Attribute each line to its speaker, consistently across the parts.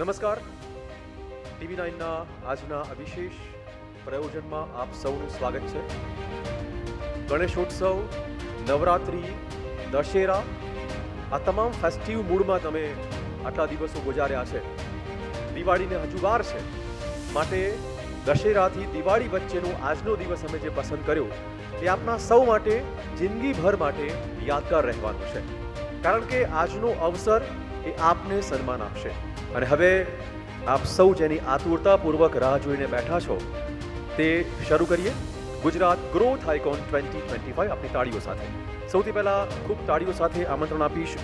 Speaker 1: નમસ્કાર. ટીવી 9ના આજના અવિશેષ પ્રયોજનમાં આપ સૌનું સ્વાગત છે. ગણેશોત્સવ, નવરાત્રિ, દશેરા આ તમામ ફેસ્ટિવ મૂડમાં તમે આટલા દિવસો ગુજાર્યા છે. દિવાળીને હજુ વાર છે, માટે દશેરાથી દિવાળી વચ્ચેનો આજનો દિવસ અમે જે પસંદ કર્યો એ આપના સૌ માટે જિંદગીભર માટે યાદગાર રહેવાનું છે, કારણ કે આજનો અવસર એ આપને સન્માન આપશે. અને હવે આપ સૌ જેની આતુરતાપૂર્વક રાહ જોઈને બેઠા છો તે શરૂ કરીએ. ગુજરાત ગ્રોથ આઇકોન 2025 આપની તાળીઓ સાથે. સૌથી પહેલા ખૂબ તાળીઓ સાથે આમંત્રણ આપીશ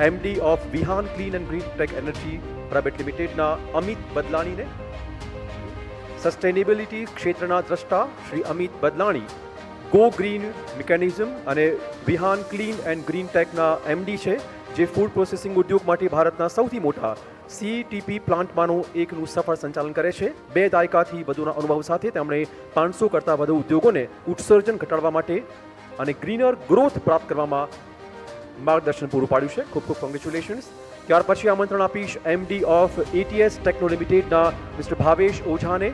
Speaker 1: MD of Vihaan clean and green tech energy private લિમિટેડના અમિત બદલાણીને. સસ્ટેનેબિલિટી ક્ષેત્રના દ્રષ્ટા Shri Amit Badlani go green mechanism અને વિહાન ક્લીન એન્ડ ગ્રીન ટેકના એમડી છે, જે ફૂડ પ્રોસેસિંગ ઉદ્યોગ માટે ભારતના સૌથી મોટા CTP પ્લાન્ટમાંનું એકનું સફળ સંચાલન કરે છે. 2 દાયકાથી વધુના અનુભવ સાથે તેમણે 500 કરતાં વધુ ઉદ્યોગોને ઉત્સર્જન ઘટાડવા માટે અને ગ્રીનર ગ્રોથ પ્રાપ્ત કરવામાં માર્ગદર્શન પૂરું પાડ્યું છે. ખૂબ ખૂબ કોંગ્રેચ્યુલેશન્સ. ત્યાર પછી આમંત્રણ આપીશ એમડી ઓફ ATS ટેક્નો લિમિટેડના મિસ્ટર ભાવેશ ઓઝાને.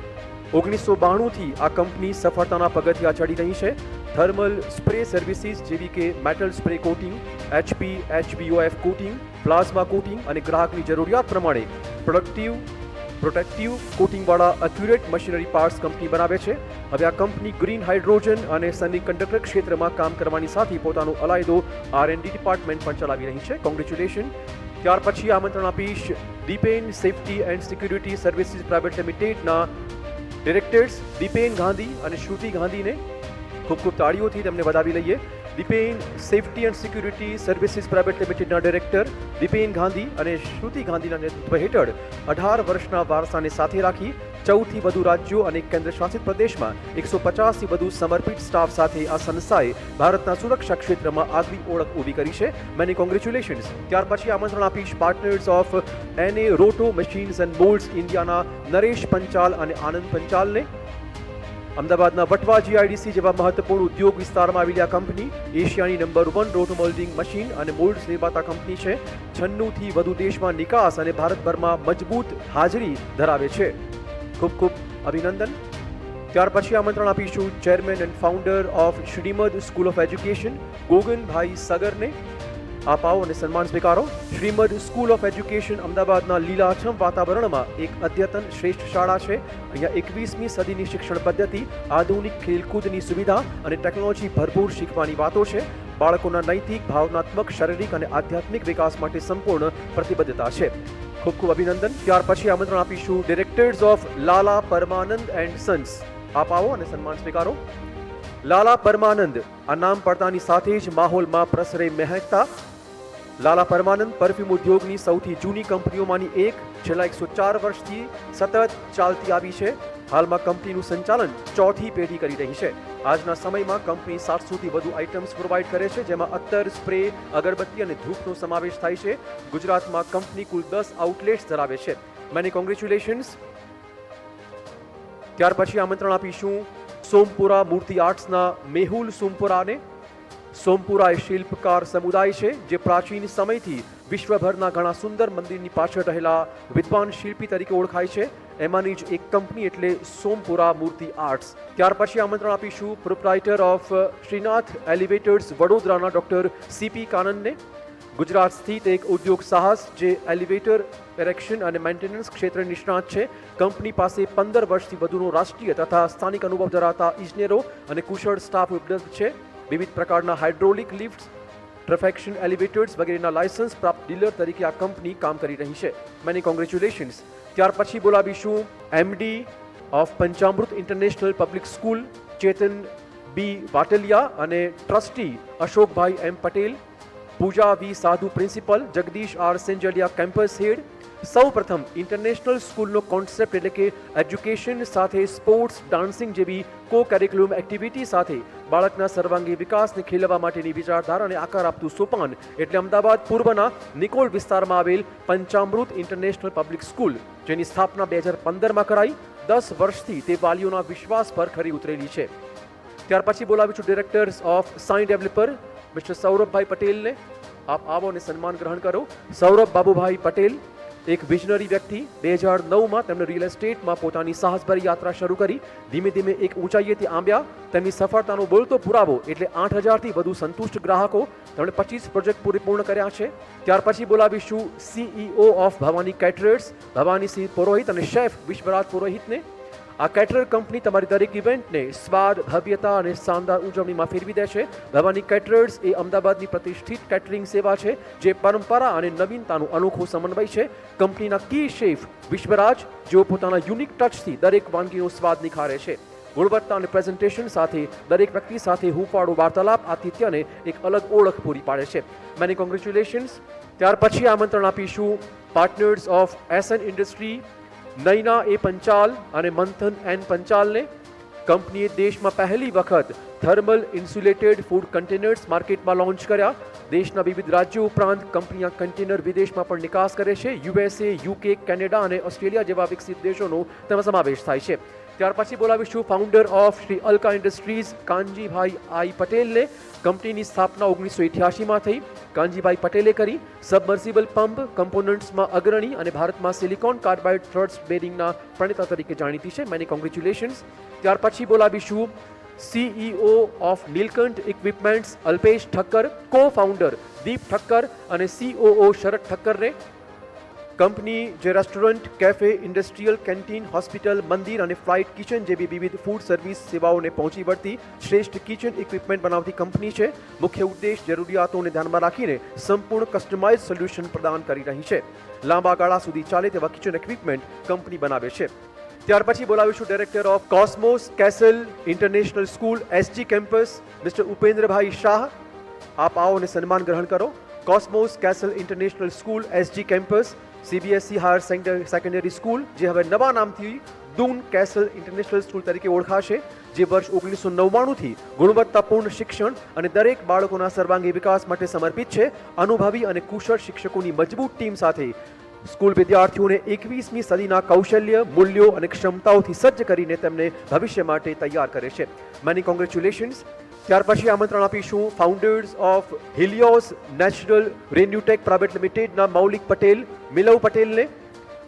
Speaker 1: 1992થી આ કંપની સફળતાના પગથિયા ચડી રહી છે. થર્મલ સ્પ્રે સર્વિસીસ જેવી કે metal spray coating, HP HBOF coating, plasma coating અને ગ્રાહકની જરૂરિયાત પ્રમાણે પ્રોટેક્ટિવ કોટિંગવાળા એક્યુરેટ મશીનરી પાર્ટ્સ કંપની બનાવે છે. હવે આ કંપની ગ્રીન હાઇડ્રોજન અને સેમિકન્ડક્ટર ક્ષેત્રમાં કામ કરવાની સાથે પોતાનું અલાયદો R&D ડિપાર્ટમેન્ટ પણ ચલાવી રહી છે. કોંગ્રેચ્યુલેશન. ત્યાર પછી આમંત્રણ આપીશ Dipen safety and security services private લિમિટેડના ડિરેક્ટર્સ દીપેન ગાંધી અને શ્રુતિ ગાંધીને. ખૂબ ખૂબ તાળીઓથી તેમને વધાવી લઈએ. Dipen safety and security services private લિમિટેડના ડિરેક્ટર દીપેન ગાંધી અને શ્રુતિ ગાંધીના નેતૃત્વ હેઠળ 18 વર્ષના વારસાને સાથે રાખી 14થી વધુ રાજ્યો અને કેન્દ્ર શાસિત પ્રદેશમાં 150થી વધુ સમર્પિત સ્ટાફ સાથે આ સંસ્થાએ ભારતના સુરક્ષા ક્ષેત્રમાં આગવી ઓળખ ઊભી કરી છે. Many congratulations. ત્યાર પછી આમંત્રણ આપીશ partners of NA roto machines and moulds ઇન્ડિયાના નરેશ પંચાલ અને આનંદ પંચાલને. અમદાવાદના વટવા GIDC જેવા મહત્વપૂર્ણ ઉદ્યોગ વિસ્તારમાં આવેલી આ કંપની એશિયાની નંબર 1 રોટો મોલ્ડિંગ મશીન અને મોલ્ડ્સ નિર્માતા કંપની છે. 96થી વધુ દેશમાં નિકાસ અને ભારતભરમાં મજબૂત હાજરી ધરાવે છે. ખૂબ ખૂબ અભિનંદન. ત્યાર પછી આમંત્રણ આપીશું chairman and founder of Shrimad school of education Goganbhai સગરને. આપ આવો અને સન્માન સ્વીકારો. શ્રીમદ સ્કૂલ ઓફ એજ્યુકેશન અમદાવાદના લીલાછમ વાતાવરણમાં એક અદ્યતન શ્રેષ્ઠ શાળા છે. અહીંયા 21મી સદીની શિક્ષણ પદ્ધતિ, આધુનિક ખેલકૂદની સુવિધા અને ટેકનોલોજી ભરપૂર શીખવાની વાતો છે. બાળકોના નૈતિક, ભાવનાત્મક, શારીરિક અને આધ્યાત્મિક વિકાસ માટે સંપૂર્ણ પ્રતિબદ્ધતા છે. ખૂબ ખૂબ અભિનંદન. ત્યાર પછી આમંત્રણ આપીશું directors of Lala Parmanand and Sons. આપ આવો અને સન્માન સ્વીકારો. લાલા પરમાનંદ આ નામ પડતાની સાથે જ માહોલમાં પ્રસરે મહેકતા. લાલા પરમાનંદ પરફ્યુમ ઉદ્યોગની સૌથી જૂની કંપનીઓમાંની એક, છેલ્લા 104 વર્ષથી સતત ચાલતી આવી છે. હાલમાં કંપનીનું સંચાલન 4થી પેઢી કરી રહી છે. આજના સમયમાં કંપની 700થી વધુ આઇટમ્સ પ્રોવાઇડ કરે છે, જેમાં અત્તર, સ્પ્રે, અગરબત્તી અને ધૂપનો સમાવેશ થાય છે. ગુજરાતમાં કંપની કુલ 10 આઉટલેટ્સ ધરાવે છે. Many congratulations. ત્યાર પછી આમંત્રણ આપીશું સોમપુરા મૂર્તિ આર્ટ્સના મેહુલ સોમપુરાને. સોમપુરા એ શિલ્પકાર સમુદાય છે, જે પ્રાચીન સમયથી વિશ્વભરના ઘણા સુંદર મંદિરની પાછળ રહેલા વિદ્વાન શિલ્પી તરીકે ઓળખાય છે. એમાંની જ એક કંપની એટલે સોમપુરા મૂર્તિ આર્ટ્સ. ત્યાર પછી આમંત્રણ આપીશું પ્રોપ્રાઇટર ઓફ શ્રીનાથ એલિવેટર્સ વડોદરાના ડોક્ટર CP કાનનને. ગુજરાત સ્થિત એક ઉદ્યોગ સાહસ જે એલિવેટર એરેક્શન અને મેન્ટેનન્સ ક્ષેત્રે નિષ્ણાત છે. કંપની પાસે 15 વર્ષથી વધુનો રાષ્ટ્રીય તથા સ્થાનિક અનુભવ ધરાવતા ઇજનેરો અને કુશળ સ્ટાફ ઉપલબ્ધ છે. વિવિધ પ્રકારના હાઇડ્રોલિક લિફ્ટ્સ, ટ્રફેક્શન એલિવેટર્સ વગેરેના લાયસન્સ પ્રાપ્ત ડીલર તરીકે આ કંપની કામ કરી રહી છે. Many congratulations. ત્યાર પછી બોલાવીશું MD of Panchamrut international public school Chetan B Vatliya અને trustee Ashokbhai M Patel. Pooja V Sadhu principal, Jagdish R Senjaliya campus head. સૌ પ્રથમ ઇન્ટરનેશનલ સ્કૂલનો કોન્સેપ્ટ એટલે કે એજ્યુકેશન સાથે સ્પોર્ટ્સ, ડાન્સિંગ જેવી કો કરિક્યુલમ એક્ટિવિટી સાથે બાળકના સર્વાંગી વિકાસને ખીલવવા માટેની વિચારધારાને આકાર આપતું સોપાન એટલે અમદાવાદ પૂર્વના નિકોલ વિસ્તારમાં આવેલ પંચામૃત ઇન્ટરનેશનલ પબ્લિક સ્કૂલ, જેની સ્થાપના 2015માં કરાઈ. 10 વર્ષથી તે વાલીઓના વિશ્વાસ પર ખરી ઉતરેલી છે. ત્યાર પછી બોલાવીશું directors of Sai developer mister Saurabhbhai પટેલને. આપ આવો અને સન્માન ગ્રહણ કરો. સૌરભ બાબુભાઈ પટેલ એક વિઝનરી વ્યક્તિ 2009માં તેમણે રિયલ એસ્ટેટમાં પોતાની સાહસભરી યાત્રા શરૂ કરી ધીમે ધીમે એક ઊંચાઈએથી આંબ્યા. તેમની સફળતાનો બોલતો પુરાવો એટલે 8000થી વધુ સંતુષ્ટ ગ્રાહકો. તેમણે 25 પ્રોજેક્ટ પૂર્ણ કર્યા છે. ત્યાર પછી બોલાવીશું CEO of Bhavani caterers Bhavanisingh પુરોહિત અને શેફ વિશ્વરાજ પુરોહિતને. આ કેટરર કંપની તમારી દરેક ઇવેન્ટને સ્વાદ, ભવ્યતા અને શાનદાર ઉજવણીમાં ફેરવી દેશે. ભવાની કેટરર્સ એ અમદાવાદની પ્રતિષ્ઠિત કેટરિંગ સેવા છે જે પરંપરા અને નવીનતાનું અનોખો સમન્વય છે. કંપનીના કી શેફ વિશ્વરાજ, જેઓ પોતાના યુનિક ટચથી દરેક વાનગીનો સ્વાદ નિખારે છે. ગુણવત્તા અને પ્રેઝન્ટેશન સાથે દરેક વ્યક્તિ સાથે હૂંફાળો વાર્તાલાપ આતિથ્યને એક અલગ ઓળખ પૂરી પાડે છે. Many congratulations. ત્યાર પછી આમંત્રણ આપીશું partners of SN industry, Naina A Panchal અને મંથન એન પંચાલને. કંપનીએ દેશમાં પહેલી વખત thermal insulated food containers market launch કર્યા. દેશના વિવિધ રાજ્યો ઉપરાંત કંપની આ કન્ટેનર વિદેશમાં પણ નિકાસ કરે છે. USA, UK, કેનેડા અને ઓસ્ટ્રેલિયા જેવા વિકસિત દેશોનો તેમાં સમાવેશ થાય છે. ત્યાર પછી બોલાવીશું founder of Shri Alka industries Kanjibhai I પટેલને. કંપનીની સ્થાપના 1988માં થઈ. કાનજીભાઈ પટેલે કરી. સબમર્સિબલ પંપ કમ્પોનન્ટ્સમાં અગ્રણી અને ભારતમાં સિલિકોન કાર્બાઇડ થ્રસ્ટ બેરિંગના પ્રણેતા તરીકે જાણીતી છે. Many congratulations. ત્યાર પછી બોલાવીશું CEO of Neelkanth equipments Alpesh Thakkar, co founder Deep Thakkar અને COO શરદ ઠક્કરને. કંપની જે restaurant, cafe, industrial canteen, hospital, મંદિર અને ફ્લાઇટ કિચન જેવી વિવિધ ફૂડ સર્વિસ સેવાઓને પહોંચી વળતી શ્રેષ્ઠ કિચન ઇક્વિપમેન્ટ બનાવતી કંપની છે. મુખ્ય ઉદ્દેશ જરૂરિયાતોને ધ્યાનમાં રાખીને સંપૂર્ણ કસ્ટમાઇઝ સોલ્યુશન પ્રદાન કરી રહી છે. લાંબા ગાળા સુધી ચાલે તેવા કિચન ઇક્વિપમેન્ટ કંપની બનાવે છે. ત્યાર પછી બોલાવીશું director of cosmos castle international school SG campus mister Upendrabhai Shah. આપ આવો અને સન્માન ગ્રહણ કરો. Cosmos castle international school SG campus CBSE higher secondary school, જે હવે નવા નામથી દૂન કેસલ ઇન્ટરનેશનલ સ્કૂલ તરીકે ઓળખાશે, જે વર્ષ 1999થી ગુણવત્તાપૂર્ણ શિક્ષણ અને દરેક બાળકોના સર્વાંગી વિકાસ માટે સમર્પિત છે. અનુભવી અને કુશળ શિક્ષકોની મજબૂત ટીમ સાથે સ્કૂલ વિદ્યાર્થીઓને 21મી સદીના કૌશલ્ય, મૂલ્યો અને ક્ષમતાઓથી સજ્જ કરીને તેમને ભવિષ્ય માટે તૈયાર કરે છે. Many congratulations. ત્યાર પછી આમંત્રણ આપીશું ફાઉન્ડર્સ ઓફ હિલિયોસ નેચરલ રેન્યુટેક પ્રાઇવેટ લિમિટેડના મૌલિક પટેલ, મિલવ પટેલને.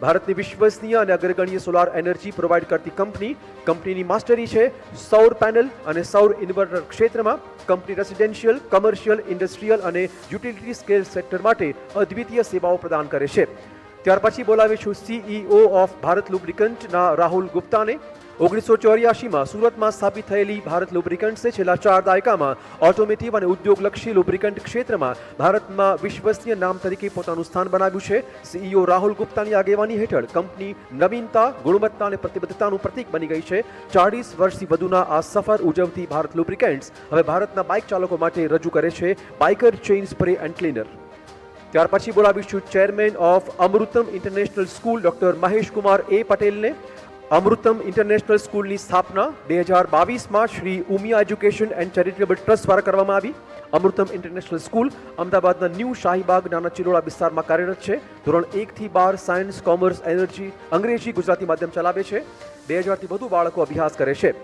Speaker 1: ભારતની વિશ્વસનીય અને અગ્રગણ્ય સોલાર એનર્જી પ્રોવાઈડ કરતી કંપની. કંપનીની માસ્ટરી છે સૌર પેનલ અને સૌર ઇન્વર્ટર ક્ષેત્રમાં. કંપની રેસિડેન્શિયલ, કમર્શિયલ, ઇન્ડસ્ટ્રીયલ અને યુટિલિટી સ્કેલ સેક્ટર માટે અદ્વિતીય સેવાઓ પ્રદાન કરે છે. ત્યાર પછી બોલાવીશું CEO ઓફ ભારત લુબ્રિકન્ટના રાહુલ ગુપ્તાને. 1984માં સુરતમાં સ્થાપિત થયેલી ભારત લુબ્રિકન્ટ્સે છેલ્લા 4 દાયકામાં ઓટોમેટિવ અને ઉદ્યોગલક્ષી લુબ્રિકન્ટ ક્ષેત્રમાં ભારતમાં વિશ્વસનીય નામ તરીકે પોતાનું સ્થાન બનાવ્યું છે. CEO રાહુલ ગુપ્તાની આગેવાની હેઠળ કંપની નવીનતા, ગુણવત્તા અને પ્રતિબદ્ધતાનું પ્રતીક બની ગઈ છે. 40 વર્ષથી વધુના આ સફર ઉજવતી ભારત લુબ્રિકન્ટ્સ હવે ભારતના બાઇક ચાલકો માટે રજૂ કરે છે biker chain spray and cleaner. ત્યાર પછી બોલાવીશું chairman of Amrutam international school doctor Mahesh Kumar A પટેલને. અમૃતમ ઇન્ટરનેશનલ સ્કૂલની સ્થાપના 2022માં Shri Umiya education and charitable trust દ્વારા કરવામાં આવી. અમૃતમ ઇન્ટરનેશનલ સ્કૂલ અમદાવાદના ન્યૂ શાહીબાગ નાના ચિલોડા વિસ્તારમાં કાર્યરત છે. ધોરણ 1 થી 12 સાયન્સ, કોમર્સ, એનર્જી, અંગ્રેજી, ગુજરાતી માધ્યમ ચલાવે છે. 2000થી વધુ બાળકો અભ્યાસ કરે છે.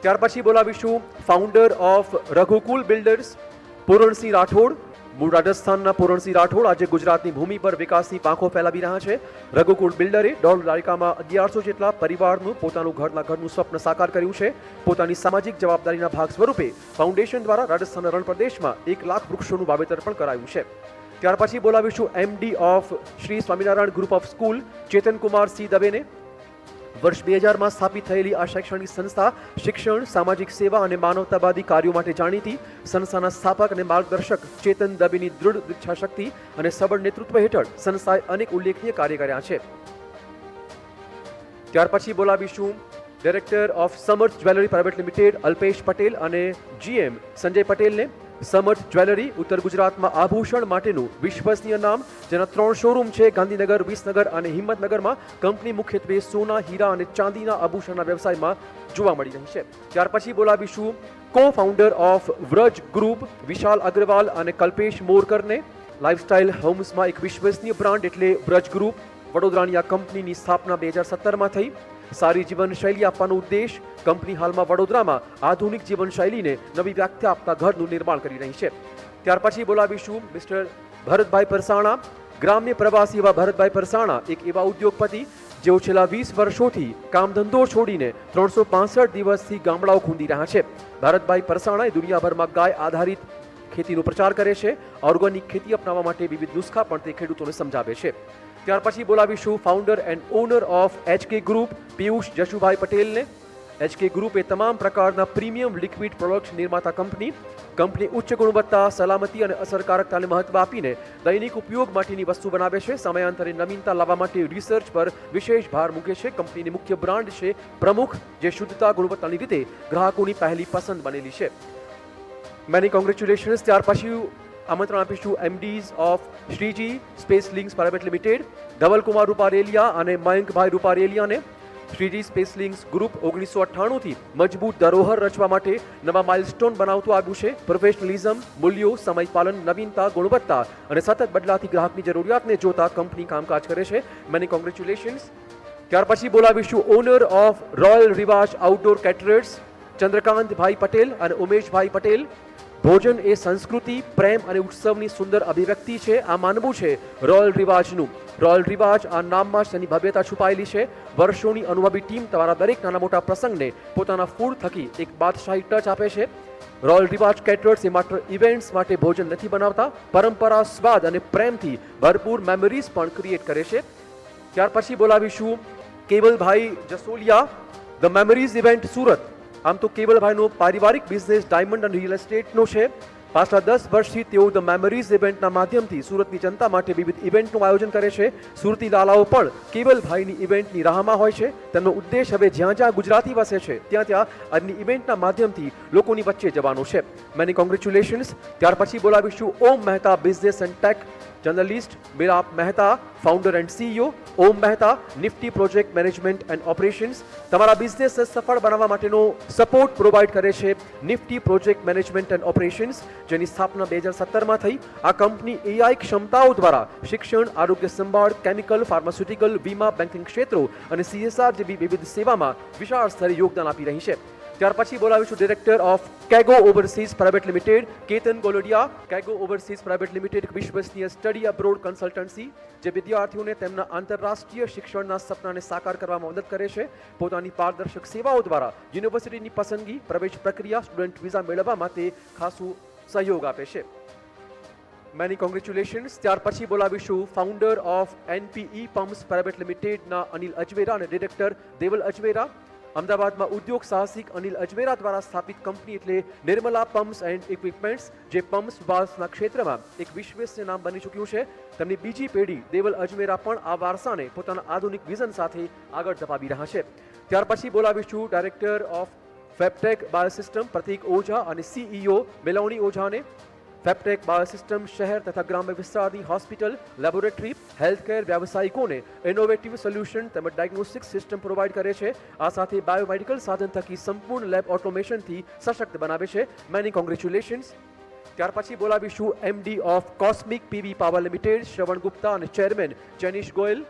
Speaker 1: ત્યાર પછી બોલાવીશું founder of Raghukul builders Puransinh Rathod. મૂળ રાજસ્થાનના પૂરણસિંહ રાઠોડ આજે ગુજરાતની ભૂમિ પર વિકાસની પાંખો ફેલાવી રહ્યા છે. રઘુકુળ બિલ્ડરે 1.5 દાયકામાં 1100 જેટલા પરિવારનું પોતાનું ઘરનું સ્વપ્ન સાકાર કર્યું છે. પોતાની સામાજિક જવાબદારીના ભાગ સ્વરૂપે ફાઉન્ડેશન દ્વારા રાજસ્થાનના રણ પ્રદેશમાં 1 લાખ વૃક્ષોનું વાવેતર પણ કરાયું છે. ત્યાર પછી બોલાવીશું MD of Shri Swaminarayan group of school Chetan Kumar C દવેને. વર્ષ 2000માં સ્થાપિત થયેલી આ શૈક્ષણિક સંસ્થા શિક્ષણ, સામાજિક સેવા અને માનવતાવાદી કાર્યો માટે જાણીતી. સંસ્થાના સ્થાપક અને માર્ગદર્શક ચેતન દવેની દૃઢ ઇચ્છાશક્તિ અને સબળ નેતૃત્વ હેઠળ સંસ્થાએ અનેક ઉલ્લેખનીય કાર્ય કર્યા છે. ત્યાર પછી બોલાવીશું ડાયરેક્ટર ઓફ સમર્થ jewellery private limited Alpesh Patel અને GM સંજય પટેલને. સમર્થ જ્વેલરી ઉત્તર ગુજરાતમાં આભૂષણ માટેનું વિશ્વસનીય નામ, જેના 3 શોરૂમ છે ગાંધીનગર, વિસનગર અને હિંમતનગરમાં. કંપની મુખ્યત્વે સોના, હીરા અને ચાંદીના આભૂષણના વ્યવસાયમાં જોવા મળી રહી છે. ત્યાર પછી બોલાવીશું co founder of Vraj group Vishal Agrawal અને કલ્પેશ મોરકરને. લાઇફસ્ટાઇલ હોમ્સમાં એક વિશ્વસનીય બ્રાન્ડ એટલે વ્રજ ગ્રુપ. વડોદરાની આ કંપનીની સ્થાપના 2017માં થઈ. સારી જીવનશૈલી આપવાનો ઉદ્દેશ. કંપની હાલમાં વડોદરામાં આધુનિક જીવનશૈલીને નવી વ્યાખ્યા આપતા ઘરનું નિર્માણ કરી રહી છે. ત્યાર પછી બોલાવીશું મિસ્ટર ભરતભાઈ પરસાણા. ગ્રામ્ય પ્રવાસી એવા ભરતભાઈ પરસાણા એક એવા ઉદ્યોગપતિ જેઓ છેલ્લા 20 વર્ષોથી કામ ધંધો છોડીને 365 દિવસથી ગામડાઓ ખૂંદી રહ્યા છે. ભરતભાઈ પરસાણાએ દુનિયાભરમાં ગાય આધારિત ખેતીનો પ્રચાર કરે છે. ઓર્ગેનિક ખેતી અપનાવવા માટે વિવિધ નુસ્ખા પણ તે ખેડૂતોને સમજાવે છે. ત્યાર પછી બોલાવીશું founder and honour of HK group Piyush Jashubhai પટેલને. HK ગ્રુપ એ તમામ પ્રકારના પ્રીમિયમ લિક્વિડ પ્રોડક્ટ નિર્માતા કંપની ઉચ્ચ ગુણવત્તા, સલામતી અને અસરકારકતાને મહત્વ આપીને દૈનિક ઉપયોગ માટેની વસ્તુ બનાવે છે. સમયાંતરે નવીનતા લાવવા માટે રિસર્ચ પર વિશેષ ભાર મૂકે છે. કંપનીની મુખ્ય બ્રાન્ડ છે પ્રમુખ, જે શુદ્ધતા ગુણવત્તાની રીતે ગ્રાહકોની પહેલી પસંદ બનેલી છે. Many congratulations. ત્યાર પછી આમંત્રણ આપીશું MDs of Shriji space links private limited, Dhavalkumar Rupareliya અને Mayankbhai રૂપારેલિયાને. Shriji space links group 1998થી મજબૂત ધરોહર રચવા માટે નવા માઇલસ્ટોન બનાવતું આવ્યું છે. પ્રોફેશનલિઝમ, મૂલ્યો, સમયપાલન, નવીનતા, ગુણવત્તા અને સતત બદલાતી ગ્રાહકની જરૂરિયાતને જોતા કંપની કામકાજ કરે છે. Many congratulations. ત્યાર પછી બોલાવીશું ઓનર ઓફ રોયલ રિવાજ આઉટડોર કેટરર્સ ચંદ્રકાંતભાઈ પટેલ અને ઉમેશભાઈ પટેલ. ભોજન એ સંસ્કૃતિ, પ્રેમ અને ઉત્સવની સુંદર અભિવ્યક્તિ છે. આ માનવું છે રોયલ રિવાજનું. રોયલ રિવાજ આ નામમાં જ તેની ભવ્યતા છુપાયેલી છે. વર્ષોની અનુભવી ટીમ તમારા દરેક નાના મોટા પ્રસંગને પોતાના ફૂડ થકી એક બાદશાહી ટચ આપે છે. રોયલ રિવાજ કેટરર્સ એ માત્ર ઇવેન્ટ્સ માટે ભોજન નથી બનાવતા, પરંપરા, સ્વાદ અને પ્રેમથી ભરપૂર મેમરીઝ પણ ક્રિએટ કરે છે. ત્યાર પછી બોલાવીશું કેવલભાઈ જસોલિયા, ધ મેમરીઝ ઇવેન્ટ સુરત. આમ તો કેવલભાઈનો પારિવારિક બિઝનેસ ડાયમંડ અને રિયલ એસ્ટેટનો છે. પાછલા 10 વર્ષથી તેઓ ધ મેમરીઝ ઇવેન્ટના માધ્યમથી સુરતની જનતા માટે વિવિધ ઇવેન્ટનું આયોજન કરે છે. સુરતી લાલાઓ પણ કેવલભાઈની ઇવેન્ટની રાહમાં હોય છે. તેમનો ઉદ્દેશ હવે જ્યાં જ્યાં ગુજરાતી વસે છે ત્યાં આજની ઇવેન્ટના માધ્યમથી લોકોની વચ્ચે જવાનો છે. Many congratulations. ત્યાર પછી બોલાવીશું Om Mehta business and tech journalist Milap Mehta, founder and CEO. Om Mehta nifty project management and operations. તમારા બિઝનેસને સફળ બનાવવા માટેનો સપોર્ટ પ્રોવાઈડ કરે છે nifty project management and operations, જેની સ્થાપના 2017માં થઈ. આ કંપની AI ક્ષમતાઓ દ્વારા શિક્ષણ, આરોગ્ય સંભાળ, કેમિકલ, ફાર્માસ્યુટિકલ, વીમા, બેન્કિંગ ક્ષેત્રો અને CSR જેવી વિવિધ સેવામાં વિશાળ સ્તરે યોગદાન આપી રહી છે. ત્યાર પછી બોલાવીશું director of Kego overseas private limited Ketan Goladiya. Kego overseas private limited એક વિશ્વસનીય સ્ટડી અબ્રોડ કન્સલ્ટન્સી જે વિદ્યાર્થીઓને તેમના આંતરરાષ્ટ્રીય શિક્ષણના સપનાને સાકાર કરવામાં મદદ કરે છે. પોતાની પારદર્શક સેવાઓ દ્વારા યુનિવર્સિટીની પસંદગી, પ્રવેશ પ્રક્રિયા, સ્ટુડન્ટ વિઝા મેળવવા માટે ખાસું સહયોગ આપે છે. Many congratulations. ત્યાર પછી બોલાવીશું founder of NPE pumps private લિમિટેડના અનિલ અજમેરા અને ડિરેક્ટર દેવલ અજમેરા. અમદાવાદમાં ઉદ્યોગ સાહસિક અનિલ અજમેરા દ્વારા સ્થાપિત કંપની એટલે નિર્મલા પમ્પ્સ એન્ડ ઇક્વિપમેન્ટ્સ, જે પમ્પ્સ વાલ્વ્સના ક્ષેત્રમાં એક વિશ્વસનીય નામ બની ચૂક્યું છે. તેમની બીજી પેઢી દેવલ અજમેરા પણ આ વારસાને પોતાના આધુનિક વિઝન સાથે આગળ ધપાવી રહ્યા છે. ત્યાર પછી બોલાવીશું ડાયરેક્ટર ઓફ ફેબટેક બાયોસિસ્ટમ પ્રતીક ઓઝા અને CEO મેલોની ઓઝાને. ફેબટેક બાયોસિસ્ટમ શહેર તથા ગ્રામ્ય વિસ્તારની હોસ્પિટલ, લેબોરેટરી, હેલ્થકેર વ્યવસાયિકોને ઇનોવેટિવ સોલ્યુશન તેમજ ડાયગ્નોસ્ટિક સિસ્ટમ પ્રોવાઈડ કરે છે. આ સાથે બાયોમેડિકલ સાધન થકી સંપૂર્ણ લેબ ઓટોમેશનથી સશક્ત બનાવે છે. Many congratulations. ત્યાર પછી બોલાવીશું MD of cosmic PV power limited Shravan Gupta અને chairman Jenish Goyal.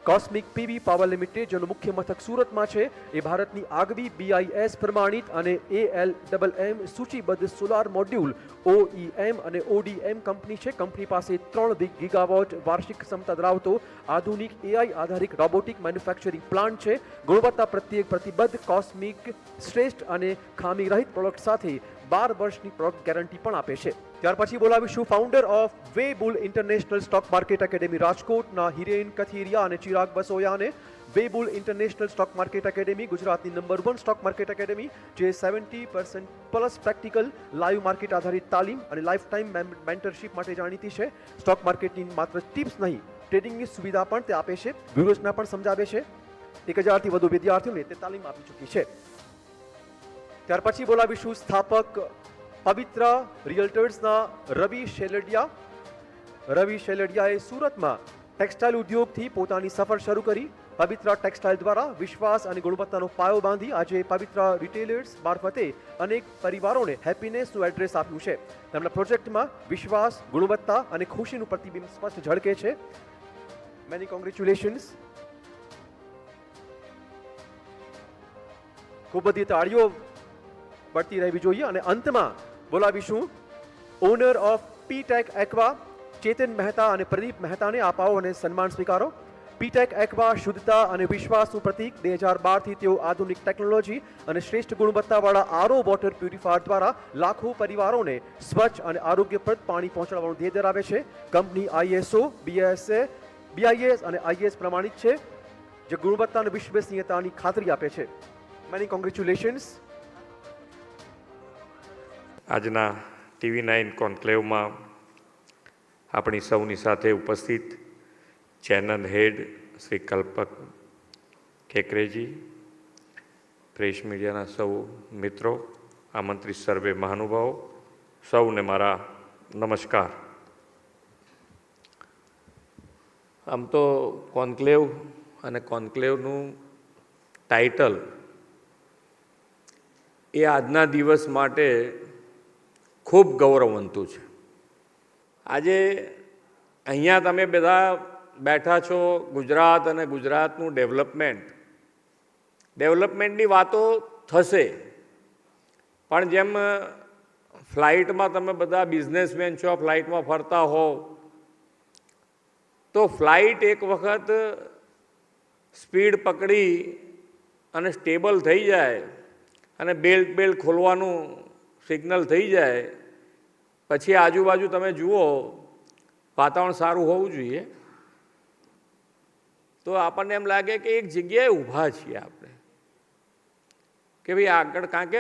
Speaker 1: Cosmic PV power limited જેનું મુખ્ય મથક સુરતમાં છે એ ભારતની આગવી BIS પ્રમાણિત અને ALMM સૂચિબદ્ધ સોલાર મોડ્યુલ OEM અને ODM કંપની છે. કંપની પાસે 3 ગીગાવોટ વાર્ષિક ક્ષમતા ધરાવતો આધુનિક AI આધારિત રોબોટિક મેન્યુફેક્ચરિંગ પ્લાન્ટ છે. ગુણવત્તા પ્રત્યે પ્રતિબદ્ધ કોસ્મિક શ્રેષ્ઠ અને ખામી રહિત પ્રોડક્ટ સાથે 12 વર્ષની પ્રોડક્ટ ગેરંટી પણ આપે છે. ત્યાર પછી બોલાવીશું founder of Webull international stock market academy રાજકોટના હિરેન કથિરિયા અને ચિરાગ બસોયાને. Webull international stock market academy ગુજરાતની નંબર 1 સ્ટોક માર્કેટ એકેડેમી જે 70% પ્લસ પ્રેક્ટિકલ લાઈવ માર્કેટ આધારિત તાલીમ અને લાઈફ ટાઈમ મેન્ટરશિપ માટે જાણીતી છે. સ્ટોક માર્કેટની માત્ર ટિપ્સ નહીં, ટ્રેડિંગની સુવિધા પણ તે આપે છે, વ્યૂહરચના પણ સમજાવે છે. 1000થી વધુ વિદ્યાર્થીઓને તે તાલીમ આપી ચૂકી છે. ત્યાર પછી બોલાવીશું સ્થાપક પવિત્ર રિયલ્ટર્સના રવિ શેલડિયા. રવિ શેલડિયાએ સુરતમાં ટેક્સટાઇલ ઉદ્યોગથી પોતાની સફર શરૂ કરી. પવિત્ર ટેક્સટાઇલ દ્વારા વિશ્વાસ અને ગુણવત્તાનો પાયો બાંધી આજે પવિત્ર રિટેલર્સ મારફતે અનેક પરિવારોને હેપીનેસનું એડ્રેસ આપ્યું છે. તેમના પ્રોજેક્ટમાં વિશ્વાસ, ગુણવત્તા અને ખુશીનું પ્રતિબિંબ સ્પષ્ટ ઝળકે છે. Many congratulations. ખૂબ બધી તાળીઓ પડતી રહેવી જોઈએ. અને અંતમાં બોલાવીશું ઓનર ઓફ પીટેક એક્વા ચેતન મહેતા અને પ્રદીપ મહેતાને અપાવો અને સન્માન સ્વીકારો. પીટેક એક્વા શુદ્ધતા અને વિશ્વાસનું પ્રતીક. 2012થી તેઓ આધુનિક ટેકનોલોજી અને શ્રેષ્ઠ ગુણવત્તાવાળા આરઓ વોટર પ્યુરિફાયર દ્વારા લાખો પરિવારોને સ્વચ્છ અને આરોગ્યપ્રદ પાણી પહોંચાડવાનું ધ્યેય ધરાવે છે. કંપની ISO, BIS અને IS પ્રમાણિત છે, જે ગુણવત્તા અને વિશ્વસનીયતાની ખાતરી આપે છે. Many congratulations.
Speaker 2: આજના TV9 કોન્ક્લેવમાં આપણી સૌની સાથે ઉપસ્થિત ચેનલ હેડ શ્રી કલ્પક કેકરેજી, પ્રેસ મીડિયાના સૌ મિત્રો, આમંત્રિત સર્વે મહાનુભાવો, સૌને મારા નમસ્કાર. આમ તો કોન્ક્લેવ અને કોન્ક્લેવનું ટાઇટલ એ આજના દિવસ માટે ખૂબ ગૌરવવંતું છે. આજે અહીંયા તમે બધા બેઠા છો. ગુજરાત અને ગુજરાતનું ડેવલપમેન્ટની વાતો થશે, પણ જેમ ફ્લાઇટમાં તમે બધા બિઝનેસમેન છો, ફ્લાઇટમાં ફરતા હોવ, તો ફ્લાઇટ એક વખત સ્પીડ પકડી અને સ્ટેબલ થઈ જાય અને બેલ્ટ ખોલવાનું સિગ્નલ થઈ જાય પછી આજુબાજુ તમે જુઓ વાતાવરણ સારું હોવું જોઈએ, તો આપણને એમ લાગે કે એક જગ્યાએ ઊભા છીએ આપણે, કે ભાઈ આગળ, કારણ કે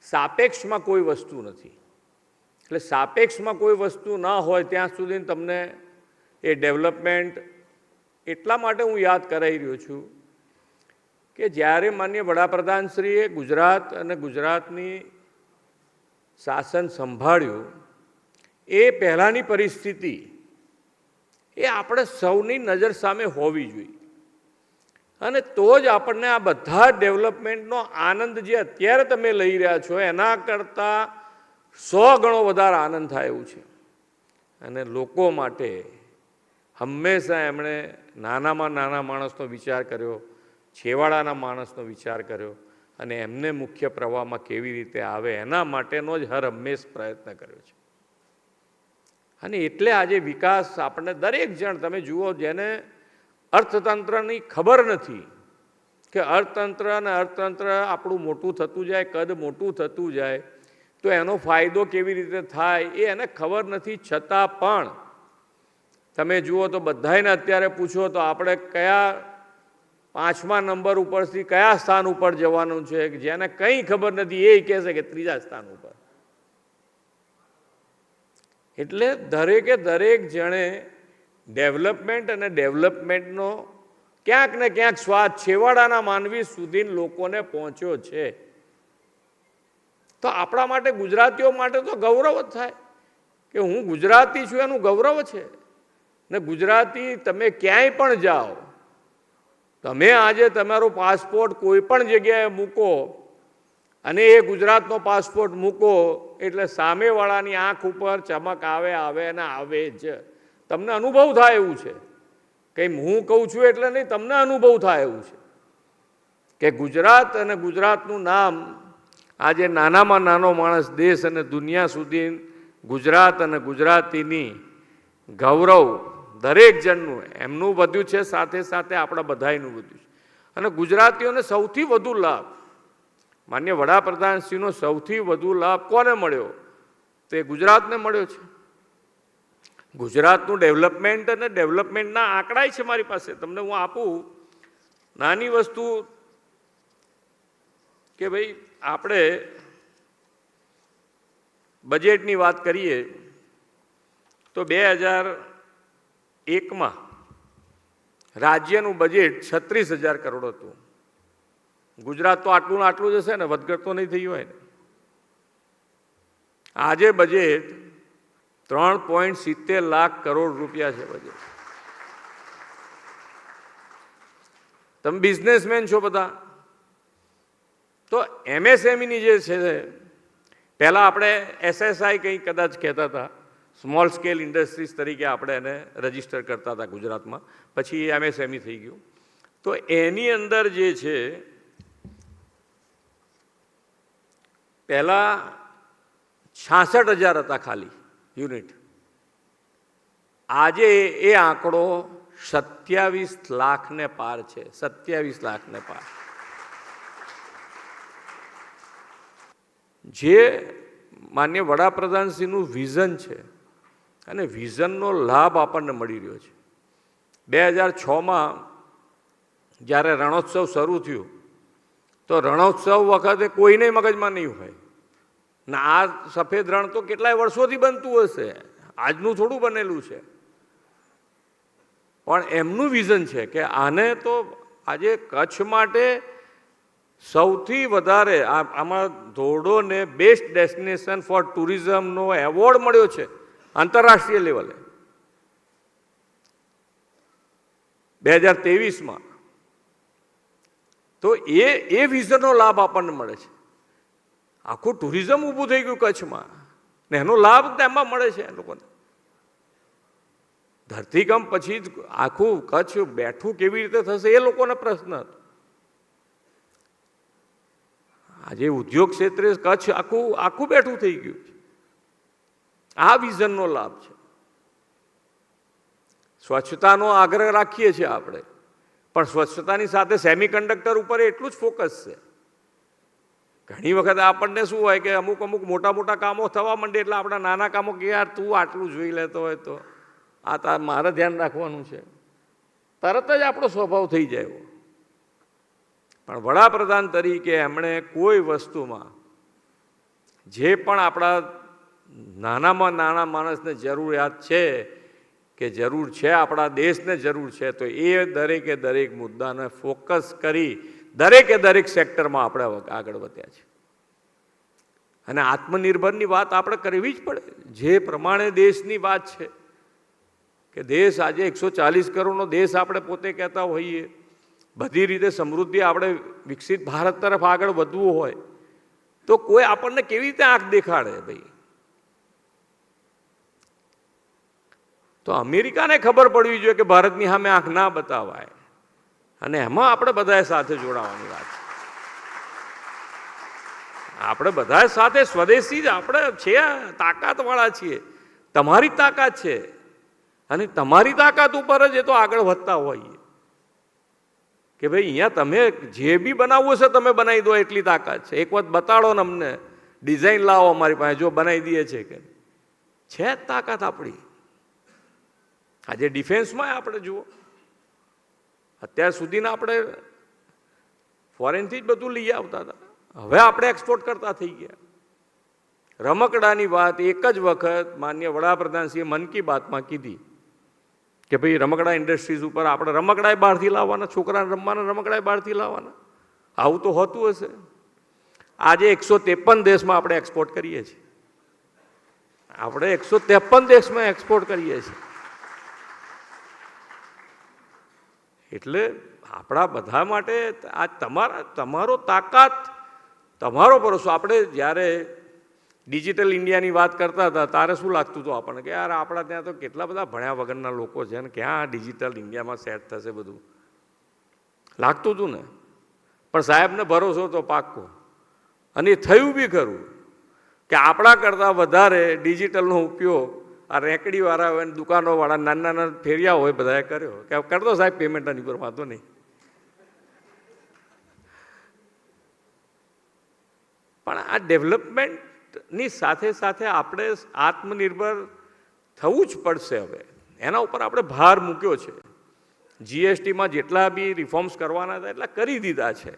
Speaker 2: સાપેક્ષમાં કોઈ વસ્તુ નથી. એટલે સાપેક્ષમાં કોઈ વસ્તુ ના હોય ત્યાં સુધી તમને એ ડેવલપમેન્ટ એટલા માટે હું યાદ કરાવી રહ્યો છું કે જ્યારે માનનીય વડાપ્રધાનશ્રીએ ગુજરાત અને ગુજરાતની શાસન સંભાળ્યું એ પહેલાંની પરિસ્થિતિ એ આપણે સૌની નજર સામે હોવી જોઈએ, અને તો જ આપણને આ બધા ડેવલપમેન્ટનો આનંદ જે અત્યારે તમે લઈ રહ્યા છો એના કરતાં 100 ગણો વધારે આનંદ થાય એવું છે. અને લોકો માટે હંમેશા એમણે નાનામાં નાના માણસનો વિચાર કર્યો, છેવાડાના માણસનો વિચાર કર્યો, અને એમને મુખ્ય પ્રવાહમાં કેવી રીતે આવે એના માટેનો જ હર હંમેશ પ્રયત્ન કર્યો છે. અને એટલે આજે વિકાસ આપણને દરેક જણ, તમે જુઓ, જેને અર્થતંત્રની ખબર નથી કે અર્થતંત્ર આપણું મોટું થતું જાય, કદ મોટું થતું જાય તો એનો ફાયદો કેવી રીતે થાય એ એને ખબર નથી. છતાં પણ તમે જુઓ તો બધાને અત્યારે પૂછો તો આપણે કયા 5મા નંબર ઉપરથી કયા સ્થાન ઉપર જવાનું છે, જેને કંઈ ખબર નથી એ કહેશે કે 3જા સ્થાન ઉપર. એટલે દરેકે દરેક જણે ડેવલપમેન્ટ અને ડેવલપમેન્ટનો ક્યાંક ને ક્યાંક સ્વાદ છેવાડાના માનવી સુધી લોકોને પહોંચ્યો છે. તો આપણા માટે, ગુજરાતીઓ માટે તો ગૌરવ જ થાય કે હું ગુજરાતી છું, એનું ગૌરવ છે. ને ગુજરાતી તમે ક્યાંય પણ જાઓ, તમે આજે તમારો પાસપોર્ટ કોઈ પણ જગ્યાએ મૂકો અને એ ગુજરાતનો પાસપોર્ટ મૂકો એટલે સામેવાળાની આંખ ઉપર ચમક આવે અને આવે જ. તમને અનુભવ થાય એવું છે, કંઈ હું કહું છું એટલે નહીં, તમને અનુભવ થાય એવું છે કે ગુજરાત અને ગુજરાતનું નામ આજે નાનામાં નાનો માણસ દેશ અને દુનિયા સુધી ગુજરાત અને ગુજરાતીની ગૌરવ દરેક જણનું એમનું વધ્યું છે, સાથે સાથે આપણા બધાયનું વધ્યું છે. અને ગુજરાતીઓને સૌથી વધુ લાભ, માનનીય વડાપ્રધાનશ્રીનો સૌથી વધુ લાભ કોને મળ્યો? તો એ ગુજરાતને મળ્યો છે. ગુજરાતનું ડેવલપમેન્ટ અને ડેવલપમેન્ટના આંકડા છે મારી પાસે, તમને હું આપું. નાની વસ્તુ કે ભાઈ આપણે બજેટની વાત કરીએ તો 2001માં રાજ્યનું બજેટ 36,000 કરોડ હતું. ગુજરાત તો આટલું જ હશે ને, વધઘટ તો નહીં થઈ હોય ને. આજે બજેટ 3.70 લાખ કરોડ રૂપિયા છે બજેટ. તમે બિઝનેસમેન છો બધા, તો MSMEની જે છે, પહેલાં આપણે SSI કંઈ કદાચ કહેતા હતા, સ્મોલ સ્કેલ ઇન્ડસ્ટ્રીઝ તરીકે આપણે એને રજીસ્ટર કરતા હતા ગુજરાતમાં, પછી MSME થઈ ગયું. તો એની અંદર જે છે પહેલાં 66,000 હતા ખાલી યુનિટ, આજે એ આંકડો 27 લાખને પાર છે, 27 લાખને પાર. જે માન્ય વડાપ્રધાનશ્રીનું વિઝન છે અને વિઝનનો લાભ આપણને મળી રહ્યો છે. 2006માં જ્યારે રણોત્સવ શરૂ થયું તો રણોત્સવ વખતે કોઈને મગજમાં નહીં હોય ને આ સફેદ રણ તો કેટલાય વર્ષોથી બનતું હશે, આજનું થોડું બનેલું છે. પણ એમનું વિઝન છે કે આને તો આજે કચ્છ માટે સૌથી વધારે આમાં ધોરડોને બેસ્ટ ડેસ્ટિનેશન ફોર ટુરિઝમનો એવોર્ડ મળ્યો છે આંતરરાષ્ટ્રીય લેવલે 2023માં. તો એ વિઝનનો લાભ આપણને મળે છે. આખું ટુરિઝમ ઊભું થઈ ગયું કચ્છમાં ને એનો લાભ તેમાં મળે છે એ લોકોને. ધરતીકંપ પછી આખું કચ્છ બેઠું કેવી રીતે થશે એ લોકોને પ્રશ્ન હતો. આજે ઉદ્યોગ ક્ષેત્રે કચ્છ આખું બેઠું થઈ ગયું છે. આ વિઝનનો લાભ છે. સ્વચ્છતાનો આગ્રહ રાખીએ છીએ આપણે, પણ સ્વચ્છતાની સાથે સેમિકન્ડક્ટર ઉપર એટલું જ ફોકસ છે. ઘણી વખત આપણને શું હોય કે અમુક મોટા મોટા કામો થવા માંડે એટલે આપણા નાના કામો કે યાર તું આટલું જોઈ લેતો હોય તો આ મારે ધ્યાન રાખવાનું છે, તરત જ આપણો સ્વભાવ થઈ જાય. પણ વડાપ્રધાન તરીકે એમણે કોઈ વસ્તુમાં જે પણ આપણા નાનામાં નાના માણસને જરૂરિયાત છે કે જરૂર છે, આપણા દેશને જરૂર છે, તો એ દરેકે દરેક મુદ્દાને ફોકસ કરી દરેકે દરેક સેક્ટરમાં આપણે આગળ વધ્યા છે. અને આત્મનિર્ભરની વાત આપણે કરવી જ પડે. જે પ્રમાણે દેશની વાત છે કે દેશ આજે 140 કરોડનો દેશ આપણે પોતે કહેતા હોઈએ, બધી રીતે સમૃદ્ધિ આપણે વિકસિત ભારત તરફ આગળ વધવું હોય તો કોઈ આપણને કેવી રીતે આંખ દેખાડે ભાઈ? તો અમેરિકાને ખબર પડવી જોઈએ કે ભારતની સામે આંખ ના બતાવાય, અને એમાં આપણે બધાએ સાથે જોડાવાની વાત છે. આપણે બધા સાથે સ્વદેશી જ આપણે છે, તાકાતવાળા છીએ. તમારી તાકાત છે અને તમારી તાકાત ઉપર જ એ તો આગળ વધતા હોઈએ કે ભાઈ અહીંયા તમે જે બી બનાવવું હશે તમે બનાવી દો, એટલી તાકાત છે. એક વખત બતાડો ને અમને, ડિઝાઇન લાવો અમારી પાસે, જો બનાવી દઈએ છે કે છે જ તાકાત આપણી. આજે ડિફેન્સમાં આપણે જુઓ, અત્યાર સુધીના આપણે ફોરેનથી જ બધું લઈ આવતા હતા, હવે આપણે એક્સપોર્ટ કરતા થઈ ગયા. રમકડાની વાત એક જ વખત માન્ય વડાપ્રધાનશ્રીએ મન કી બાતમાં કીધી કે ભાઈ રમકડા ઇન્ડસ્ટ્રીઝ ઉપર આપણે રમકડાય બહારથી લાવવાના, છોકરાને રમવાના રમકડાય બહારથી લાવવાના. આવું તો હોતું હશે. આજે 153 દેશમાં આપણે એક્સપોર્ટ કરીએ છીએ. આપણે 153 દેશમાં એક્સપોર્ટ કરીએ છીએ. એટલે આપણા બધા માટે આ તમારો તાકાત, તમારો ભરોસો. આપણે જ્યારે ડિજિટલ ઇન્ડિયાની વાત કરતા હતા ત્યારે શું લાગતું હતું આપણને કે યાર આપણા ત્યાં તો કેટલા બધા ભણ્યા વગરના લોકો છે ને ક્યાં ડિજિટલ ઇન્ડિયામાં સેટ થશે બધું, લાગતું હતું ને. પણ સાહેબને ભરોસો તો પાક્કો, અને એ થયું બી ખરું કે આપણા કરતાં વધારે ડિજિટલનો ઉપયોગ આ રેકડીવાળા હોય, દુકાનોવાળા, નાના નાના ફેરિયા હોય, બધાએ કર્યો કે કરતો સાહેબ પેમેન્ટ આની પર વાંધો નહીં. પણ આ ડેવલપમેન્ટની સાથે સાથે આપણે આત્મનિર્ભર થવું જ પડશે. હવે એના ઉપર આપણે ભાર મૂક્યો છે. જીએસટીમાં જેટલા બી રિફોર્મ્સ કરવાના હતા એટલા કરી દીધા છે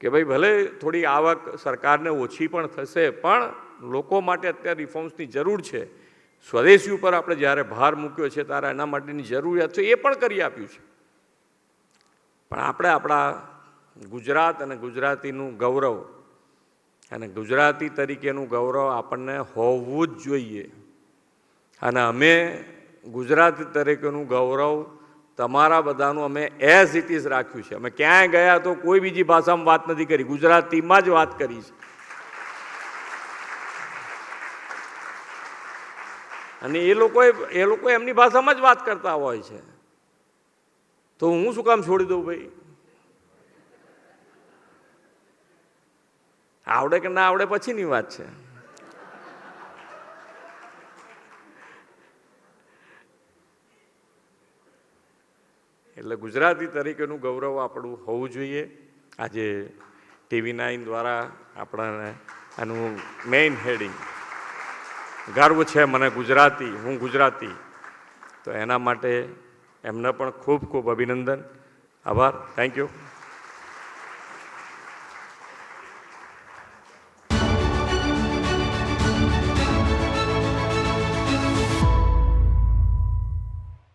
Speaker 2: કે ભાઈ ભલે થોડી આવક સરકારને ઓછી પણ થશે, પણ લોકો માટે અત્યારે રિફોર્મ્સની જરૂર છે. સ્વદેશી ઉપર આપણે જ્યારે ભાર મૂક્યો છે ત્યારે એના માટેની જરૂરિયાત છે, એ પણ કરી આપ્યું છે. પણ આપણે આપણા ગુજરાત અને ગુજરાતીનું ગૌરવ અને ગુજરાતી તરીકેનું ગૌરવ આપણને હોવું જ જોઈએ. અને અમે ગુજરાતી તરીકેનું ગૌરવ તમારા બધાનું અમે એઝ ઇટ ઇઝ રાખ્યું છે. અમે ક્યાંય ગયા તો કોઈ બીજી ભાષામાં વાત નથી કરી, ગુજરાતીમાં જ વાત કરી છે. અને એ લોકો એમની ભાષામાં જ વાત કરતા હોય છે, તો હું શું કામ છોડી દઉં ભાઈ? આવડે કે ના આવડે પછીની વાત છે. એટલે ગુજરાતી તરીકેનું ગૌરવ આપણું હોવું જોઈએ. આજે TV9 દ્વારા આપણાને આનું મેઇન હેડિંગ ગર્વ છે મને ગુજરાતી, હું ગુજરાતી, તો એના માટે એમને પણ ખૂબ ખૂબ અભિનંદન, આભાર, થેન્ક યુ.